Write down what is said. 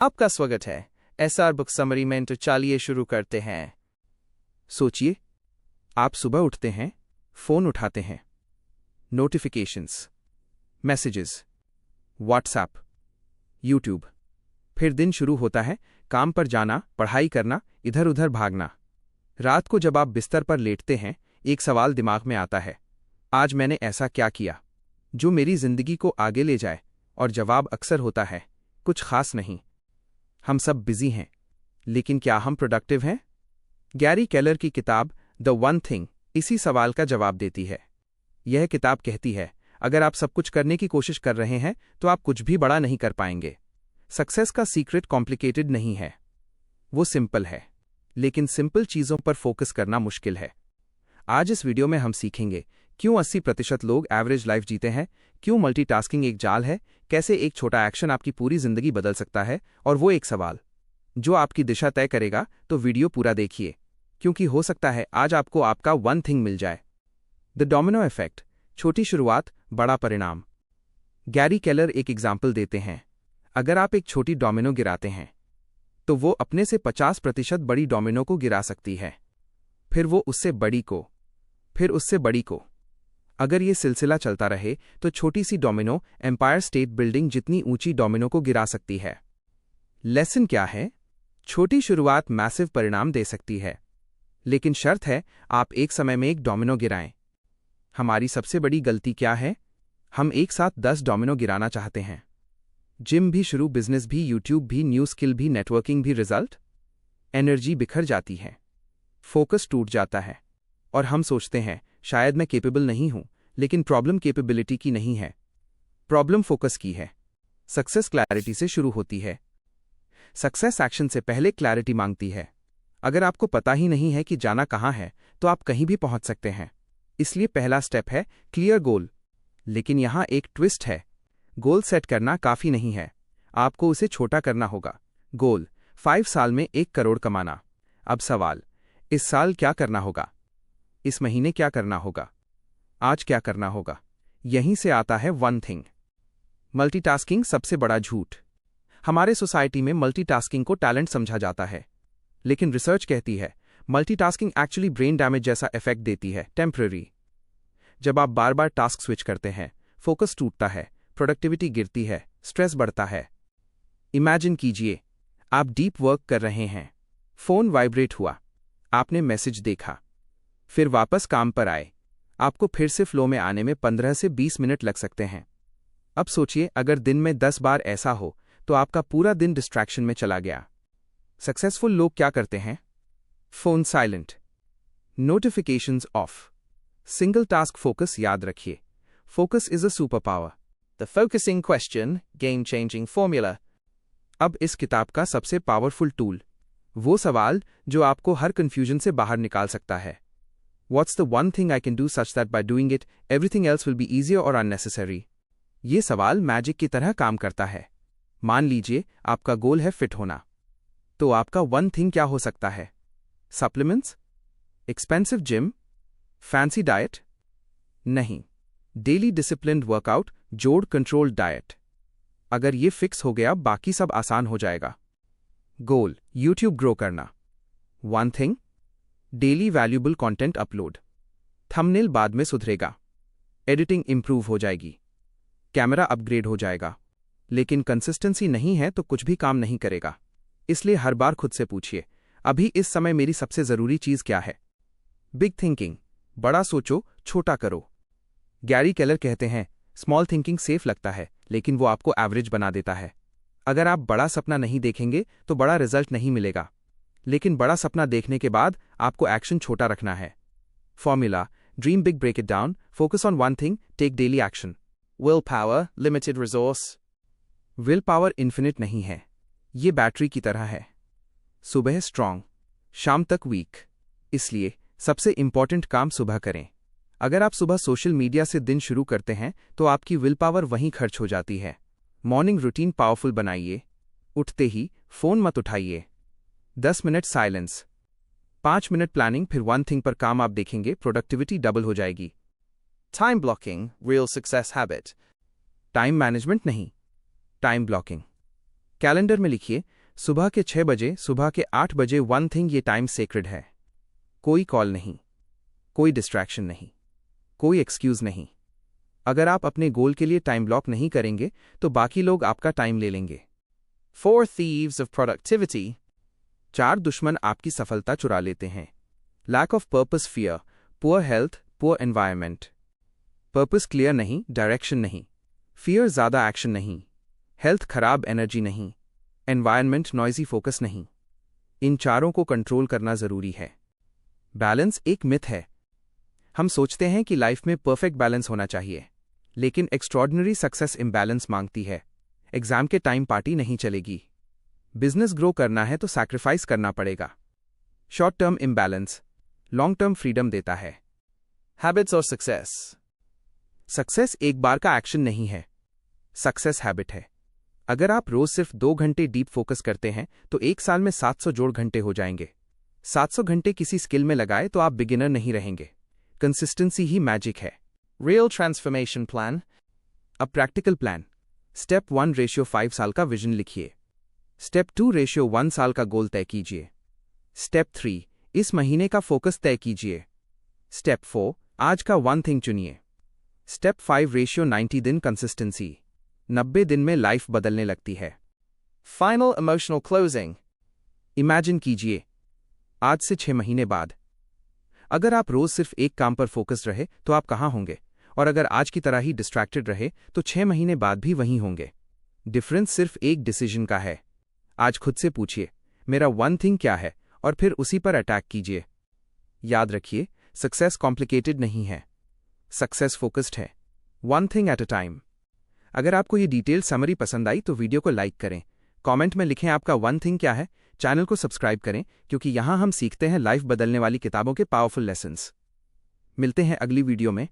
आपका स्वागत है एसआर बुक समरी में। तो चलिए शुरू करते हैं। सोचिए, आप सुबह उठते हैं, फोन उठाते हैं, नोटिफिकेशंस, मैसेजेस, व्हाट्सएप, यूट्यूब, फिर दिन शुरू होता है, काम पर जाना, पढ़ाई करना, इधर उधर भागना। रात को जब आप बिस्तर पर लेटते हैं, एक सवाल दिमाग में आता है, आज मैंने ऐसा क्या किया जो मेरी जिंदगी को आगे ले जाए? और जवाब अक्सर होता है, कुछ खास नहीं। हम सब बिजी हैं, लेकिन क्या हम प्रोडक्टिव हैं? गैरी केलर की किताब द वन थिंग इसी सवाल का जवाब देती है। यह किताब कहती है, अगर आप सब कुछ करने की कोशिश कर रहे हैं तो आप कुछ भी बड़ा नहीं कर पाएंगे। सक्सेस का सीक्रेट कॉम्प्लिकेटेड नहीं है, वो सिंपल है, लेकिन सिंपल चीजों पर फोकस करना मुश्किल है। आज इस वीडियो में हम सीखेंगे क्यों 80% लोग एवरेज लाइफ जीते हैं, क्यों मल्टीटास्किंग एक जाल है, कैसे एक छोटा एक्शन आपकी पूरी जिंदगी बदल सकता है, और वो एक सवाल जो आपकी दिशा तय करेगा। तो वीडियो पूरा देखिए, क्योंकि हो सकता है आज आपको आपका वन थिंग मिल जाए। द डोमिनो इफेक्ट, छोटी शुरुआत, बड़ा परिणाम। गैरी केलर एक एग्जाम्पल देते हैं। अगर आप एक छोटी डोमिनो गिराते हैं तो वो अपने से 50% बड़ी डोमिनो को गिरा सकती है, फिर वो उससे बड़ी को, फिर उससे बड़ी को। अगर ये सिलसिला चलता रहे तो छोटी सी डोमिनो एम्पायर स्टेट बिल्डिंग जितनी ऊंची डोमिनो को गिरा सकती है। लेसन क्या है? छोटी शुरुआत मैसिव परिणाम दे सकती है, लेकिन शर्त है आप एक समय में एक डोमिनो गिराएं। हमारी सबसे बड़ी गलती क्या है? हम एक साथ 10 डोमिनो गिराना चाहते हैं। जिम भी शुरू, बिजनेस भी, यूट्यूब भी, न्यू स्किल भी, नेटवर्किंग भी। रिजल्ट? एनर्जी बिखर जाती है, फोकस टूट जाता है, और हम सोचते हैं शायद मैं केपेबल नहीं हूं। लेकिन प्रॉब्लम केपेबिलिटी की नहीं है, प्रॉब्लम फोकस की है। सक्सेस क्लैरिटी से शुरू होती है। सक्सेस एक्शन से पहले क्लैरिटी मांगती है। अगर आपको पता ही नहीं है कि जाना कहां है तो आप कहीं भी पहुंच सकते हैं। इसलिए पहला स्टेप है क्लियर गोल। लेकिन यहां एक ट्विस्ट है, गोल सेट करना काफी नहीं है, आपको उसे छोटा करना होगा। गोल 5 साल में 1 करोड़ कमाना। अब सवाल, इस साल क्या करना होगा? इस महीने क्या करना होगा? आज क्या करना होगा? यहीं से आता है वन थिंग। मल्टीटास्किंग सबसे बड़ा झूठ। हमारे सोसाइटी में मल्टीटास्किंग को टैलेंट समझा जाता है, लेकिन रिसर्च कहती है मल्टीटास्किंग एक्चुअली ब्रेन डैमेज जैसा इफेक्ट देती है, टेम्पररी। जब आप बार बार टास्क स्विच करते हैं, फोकस टूटता है, प्रोडक्टिविटी गिरती है, स्ट्रेस बढ़ता है। इमेजिन कीजिए, आप डीप वर्क कर रहे हैं, फोन वाइब्रेट हुआ, आपने मैसेज देखा, फिर वापस काम पर आए। आपको फिर से फ्लो में आने में 15 से 20 मिनट लग सकते हैं। अब सोचिए, अगर दिन में 10 बार ऐसा हो तो आपका पूरा दिन डिस्ट्रैक्शन में चला गया। सक्सेसफुल लोग क्या करते हैं? Phone silent, notifications of, single task focus. याद रखिए, focus is a super power. The focusing question, game changing formula. अब इस किताब का सबसे पावरफुल टूल, वो सवाल जो आपको हर कंफ्यूजन से बाहर निकाल सकता है। What's the one thing I can do such that by doing it, everything else will be easier or unnecessary? ये सवाल मैजिक की तरह काम करता है। मान लीजिए आपका गोल है फिट होना, तो आपका वन थिंग क्या हो सकता है? Supplements? Expensive gym? Fancy diet? नहीं, डेली डिसिप्लिन्ड वर्कआउट जोड़ कंट्रोल्ड डाइट। अगर ये फिक्स हो गया, बाकी सब आसान हो जाएगा। गोल यूट्यूब ग्रो करना। One thing, daily valuable content upload. Thumbnail बाद में सुधरेगा, एडिटिंग इंप्रूव हो जाएगी, कैमरा अपग्रेड हो जाएगा, लेकिन कंसिस्टेंसी नहीं है तो कुछ भी काम नहीं करेगा। इसलिए हर बार खुद से पूछिए, अभी इस समय मेरी सबसे जरूरी चीज क्या है? बिग थिंकिंग, बड़ा सोचो, छोटा करो। गैरी केलर कहते हैं, स्मॉल थिंकिंग सेफ लगता है, लेकिन वो आपको एवरेज बना देता है। अगर आप बड़ा सपना नहीं देखेंगे तो बड़ा रिजल्ट नहीं मिलेगा, लेकिन बड़ा सपना देखने के बाद आपको एक्शन छोटा रखना है। Formula, dream big, break it down, focus on one thing, take daily action. Will power, limited resource. Will power infinite नहीं है, ये बैटरी की तरह है। सुबह स्ट्रांग, शाम तक वीक। इसलिए सबसे इंपॉर्टेंट काम सुबह करें। अगर आप सुबह सोशल मीडिया से दिन शुरू करते हैं तो आपकी विल पावर वहीं खर्च हो जाती है। मॉर्निंग रूटीन पावरफुल बनाइए। उठते ही फोन मत उठाइए। 10 मिनट साइलेंस, 5 मिनट प्लानिंग, फिर वन थिंग पर काम। आप देखेंगे प्रोडक्टिविटी डबल हो जाएगी। Time blocking, real success habit. Time management नहीं, टाइम ब्लॉकिंग। कैलेंडर में लिखिए, सुबह के 6 बजे, सुबह के 8 बजे, वन थिंग, ये टाइम सेक्रेड है। कोई कॉल नहीं, कोई डिस्ट्रैक्शन नहीं, कोई एक्सक्यूज नहीं। अगर आप अपने गोल के लिए टाइम ब्लॉक नहीं करेंगे तो बाकी लोग आपका टाइम ले लेंगे। 4 thieves of productivity। 4 दुश्मन आपकी सफलता चुरा लेते हैं। Lack of purpose, fear, poor health, poor environment. Purpose clear नहीं, डायरेक्शन नहीं। फियर ज़्यादा एक्शन नहीं। हेल्थ खराब एनर्जी नहीं। एनवायरमेंट नॉइजी फोकस नहीं। इन चारों को कंट्रोल करना जरूरी है। बैलेंस एक मिथ है। हम सोचते हैं कि लाइफ में परफेक्ट बैलेंस होना चाहिए, लेकिन एक्स्ट्रॉर्डिनरी सक्सेस इम्बैलेंस मांगती है। एग्जाम के टाइम पार्टी नहीं चलेगी। बिजनेस ग्रो करना है तो सैक्रिफाइस करना पड़ेगा। Short term imbalance long term freedom देता है। हैबिट्स और सक्सेस। सक्सेस एक बार का एक्शन नहीं है, सक्सेस हैबिट है। अगर आप रोज सिर्फ 2 घंटे डीप फोकस करते हैं तो 1 साल में 700 जोड़ घंटे हो जाएंगे। 700 घंटे किसी स्किल में लगाए तो आप बिगिनर नहीं रहेंगे। कंसिस्टेंसी ही मैजिक है। Real transformation plan. अब प्रैक्टिकल प्लान। स्टेप 1 रेशियो 5 साल का विजन लिखिए। स्टेप 2 रेशियो 1 साल का गोल तय कीजिए। स्टेप 3 इस महीने का फोकस तय कीजिए। स्टेप 4 आज का वन थिंग चुनिए। स्टेप 5 रेशियो 90 दिन कंसिस्टेंसी। 90 दिन में लाइफ बदलने लगती है। Final emotional closing. इमेजिन कीजिए, आज से 6 महीने बाद अगर आप रोज सिर्फ एक काम पर फोकस्ड रहे तो आप कहाँ होंगे, और अगर आज की तरह ही डिस्ट्रैक्टेड रहे तो 6 महीने बाद भी वहीं होंगे। डिफरेंस सिर्फ एक डिसीजन का है। आज खुद से पूछिए, मेरा वन थिंग क्या है, और फिर उसी पर अटैक कीजिए। याद रखिए, सक्सेस कॉम्प्लिकेटेड नहीं है, सक्सेस फोकस्ड है, one thing at a time. अगर आपको ये डिटेल समरी पसंद आई तो वीडियो को लाइक करें, कमेंट में लिखें आपका वन थिंग क्या है, चैनल को सब्सक्राइब करें, क्योंकि यहाँ हम सीखते हैं लाइफ बदलने वाली किताबों के पावरफुल लेसन्स। मिलते हैं अगली वीडियो में।